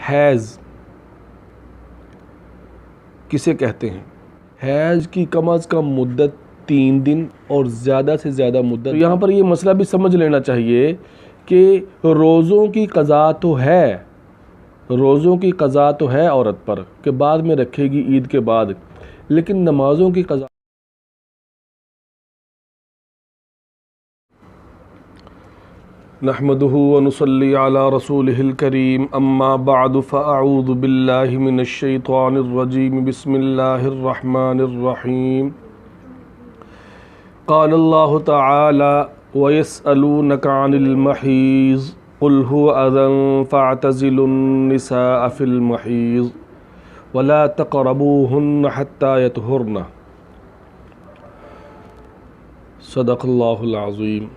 حیض کسے کہتے ہیں؟ حیض کی کم از کم مدت 3 دن اور زیادہ سے زیادہ مدت. یہاں پر یہ مسئلہ بھی سمجھ لینا چاہیے کہ روزوں کی قضا تو ہے، روزوں کی قضا تو ہے عورت پر کہ بعد میں رکھے گی عید کے بعد، لیکن نمازوں کی قضا. نحمده ونصلي على رسوله الكريم اما بعد فاعوذ بالله من الشيطان الرجيم بسم الله الرحمن الرحيم. قال الله تعالى ويسألونك عن المحيض قل هو أذى فاعتزلوا النساء في المحيض ولا تقربوهن حتى يطهرن. صدق اللہ العظیم.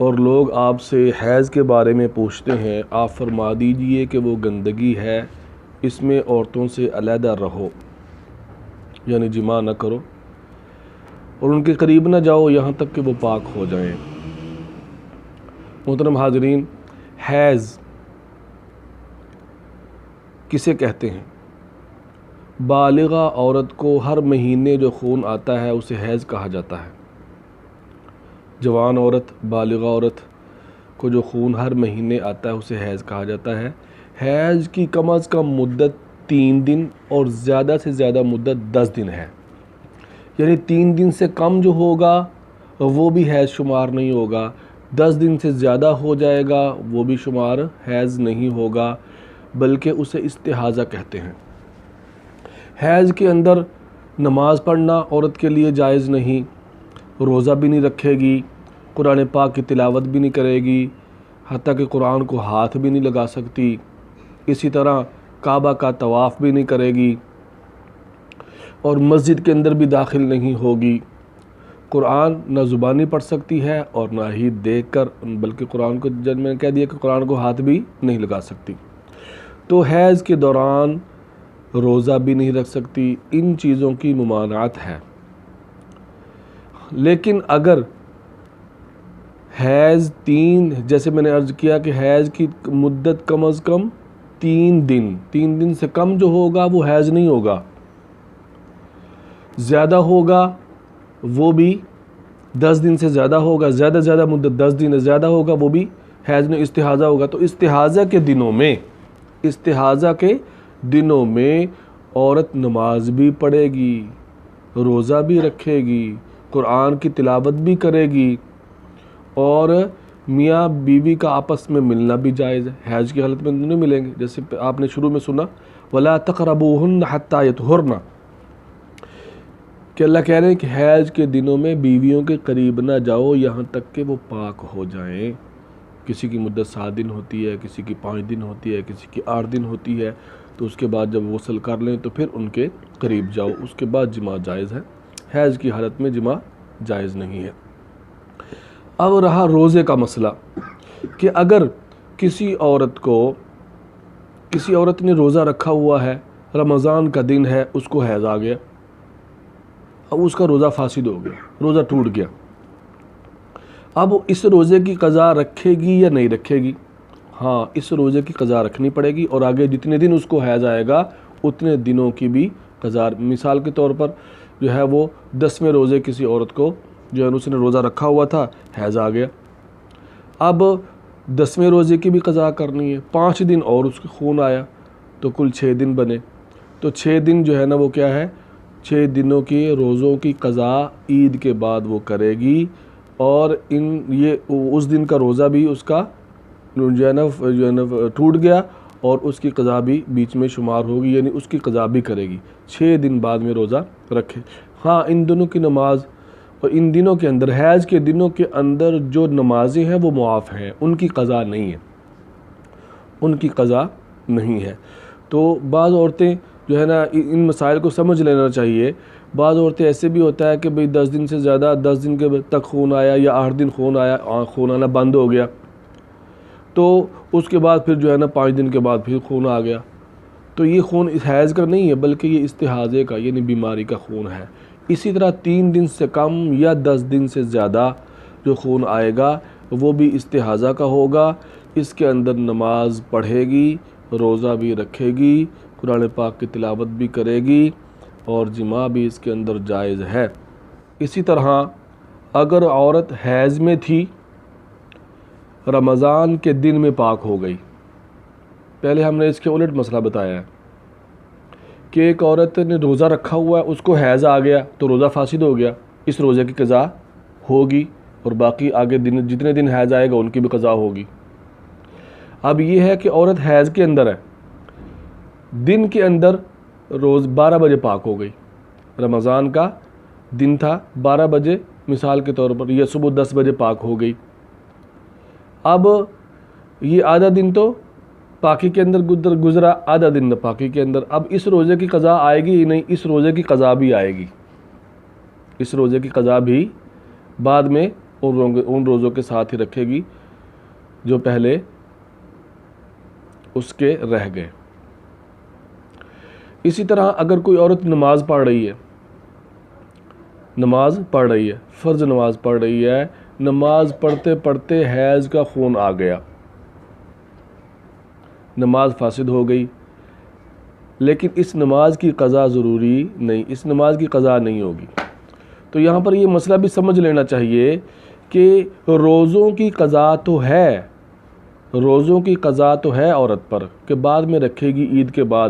اور لوگ آپ سے حیض کے بارے میں پوچھتے ہیں، آپ فرما دیجئے کہ وہ گندگی ہے، اس میں عورتوں سے علیحدہ رہو، یعنی جماع نہ کرو اور ان کے قریب نہ جاؤ یہاں تک کہ وہ پاک ہو جائیں. محترم حاضرین، حیض کسے کہتے ہیں؟ بالغہ عورت کو ہر مہینے جو خون آتا ہے اسے حیض کہا جاتا ہے. جوان عورت، بالغہ عورت کو جو خون ہر مہینے آتا ہے اسے حیض کہا جاتا ہے. حیض کی کم از کم مدت 3 دن اور زیادہ سے زیادہ مدت 10 دن ہے، یعنی 3 دن سے کم جو ہوگا وہ بھی حیض شمار نہیں ہوگا، 10 دن سے زیادہ ہو جائے گا وہ بھی شمار حیض نہیں ہوگا، بلکہ اسے استحاضہ کہتے ہیں. حیض کے اندر نماز پڑھنا عورت کے لیے جائز نہیں، روزہ بھی نہیں رکھے گی، قرآن پاک کی تلاوت بھی نہیں کرے گی، حتیٰ کہ قرآن کو ہاتھ بھی نہیں لگا سکتی. اسی طرح کعبہ کا طواف بھی نہیں کرے گی اور مسجد کے اندر بھی داخل نہیں ہوگی. قرآن نہ زبانی پڑھ سکتی ہے اور نہ ہی دیکھ کر، بلکہ قرآن کو جب میں نے کہہ دیا کہ قرآن کو ہاتھ بھی نہیں لگا سکتی. تو حیض کے دوران روزہ بھی نہیں رکھ سکتی. ان چیزوں کی ممانعت ہے. لیکن اگر حیض جیسے میں نے عرض کیا کہ حیض کی مدت کم از کم 3 دن سے کم جو ہوگا وہ حیض نہیں ہوگا، زیادہ ہوگا وہ بھی 10 دن سے زیادہ ہوگا، زیادہ مدت 10 دن سے زیادہ ہوگا وہ بھی حیض نہیں، استحاضہ ہوگا. تو استحاضہ کے دنوں میں عورت نماز بھی پڑھے گی، روزہ بھی رکھے گی، قرآن کی تلاوت بھی کرے گی اور میاں بیوی کا آپس میں ملنا بھی جائز ہے. حیض کی حالت میں نہیں ملیں گے، جیسے آپ نے شروع میں سنا وَلَا تَقْرَبُوهُنَّ حَتَّى يَطْهُرْنَ، کہ اللہ کہہ رہے ہیں کہ حیض کے دنوں میں بیویوں کے قریب نہ جاؤ یہاں تک کہ وہ پاک ہو جائیں. کسی کی مدت 7 دن ہوتی ہے، کسی کی 5 دن ہوتی ہے، کسی کی 8 دن ہوتی ہے، تو اس کے بعد جب غسل کر لیں تو پھر ان کے قریب جاؤ، اس کے بعد جماع جائز ہے. حیض کی حالت میں جماع جائز نہیں ہے. اب رہا روزے کا مسئلہ کہ اگر کسی عورت نے روزہ رکھا ہوا ہے، رمضان کا دن ہے، اس کو حیض آ گیا، اب اس کا روزہ فاسد ہو گیا، روزہ ٹوٹ گیا. اب اس روزے کی قضا رکھے گی یا نہیں رکھے گی؟ ہاں، اس روزے کی قضا رکھنی پڑے گی اور آگے جتنے دن اس کو حیض آئے گا اتنے دنوں کی بھی قضا. مثال کے طور پر جو ہے وہ 10ویں روزے کسی عورت کو جو ہے اس نے روزہ رکھا ہوا تھا، حیض آ گیا، اب 10ویں روزے کی بھی قضا کرنی ہے. 5 دن اور اس کے خون آیا تو کل 6 دن بنے. تو 6 دن جو ہے نا وہ کیا ہے، 6 دنوں کی روزوں کی قضا عید کے بعد وہ کرے گی اور اس دن کا روزہ بھی اس کا جو ہے نا ٹوٹ گیا اور اس کی قضا بھی بیچ میں شمار ہوگی، یعنی اس کی قضا بھی کرے گی. 6 دن بعد میں روزہ رکھے. ہاں، ان دنوں کی نماز اور ان دنوں کے اندر، حیض کے دنوں کے اندر جو نمازیں ہیں وہ معاف ہیں، ان کی قضا نہیں ہے. تو بعض عورتیں جو ہے نا ان مسائل کو سمجھ لینا چاہیے. بعض عورتیں ایسے بھی ہوتا ہے کہ بھئی 10 دن سے زیادہ، 10 دن کے تک خون آیا یا 8 دن خون آنا بند ہو گیا، تو اس کے بعد پھر جو ہے نا 5 دن کے بعد پھر خون آ گیا. تو یہ خون اس حیض کا نہیں ہے بلکہ یہ استحاضے کا یعنی بیماری کا خون ہے. اسی طرح 3 دن سے کم یا 10 دن سے زیادہ جو خون آئے گا وہ بھی استحاضہ کا ہوگا، اس کے اندر نماز پڑھے گی، روزہ بھی رکھے گی، قرآن پاک کی تلاوت بھی کرے گی اور جماع بھی اس کے اندر جائز ہے۔ اسی طرح اگر عورت حیض میں تھی، رمضان کے دن میں پاک ہو گئی، پہلے ہم نے اس کے الٹ مسئلہ بتایا ہے کہ ایک عورت نے روزہ رکھا ہوا ہے، اس کو حیض آ گیا تو روزہ فاسد ہو گیا، اس روزے کی قضا ہوگی اور باقی آگے دن جتنے دن حیض آئے گا ان کی بھی قضا ہوگی۔ اب یہ ہے کہ عورت حیض کے اندر ہے، دن کے اندر روز 12 بجے پاک ہو گئی، رمضان کا دن تھا 12 بجے مثال کے طور پر، یا صبح 10 بجے پاک ہو گئی۔ اب یہ آدھا دن تو پاکی کے اندر گزرا، آدھا دن پاکی کے اندر، اب اس روزے کی قضا آئے گی ہی نہیں، اس روزے کی قضا بھی آئے گی، اس روزے کی قضا بھی بعد میں ان روزوں کے ساتھ ہی رکھے گی جو پہلے اس کے رہ گئے۔ اسی طرح اگر کوئی عورت نماز پڑھ رہی ہے، فرض نماز پڑھ رہی ہے، نماز پڑھتے پڑھتے حیض کا خون آ گیا، نماز فاسد ہو گئی، لیکن اس نماز کی قضا ضروری نہیں، اس نماز کی قضا نہیں ہوگی۔ تو یہاں پر یہ مسئلہ بھی سمجھ لینا چاہیے کہ روزوں کی قضا تو ہے، روزوں کی قضا تو ہے عورت پر کہ بعد میں رکھے گی عید کے بعد،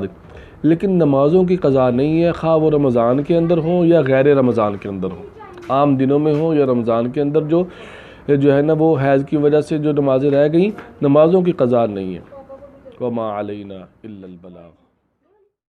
لیکن نمازوں کی قضا نہیں ہے، خواہ وہ رمضان کے اندر ہوں یا غیر رمضان کے اندر ہوں، عام دنوں میں ہوں یا رمضان کے اندر جو ہے نا وہ حیض کی وجہ سے جو نمازیں رہ گئیں، نمازوں کی قضا نہیں ہے۔ وما علینا الا البلاغ۔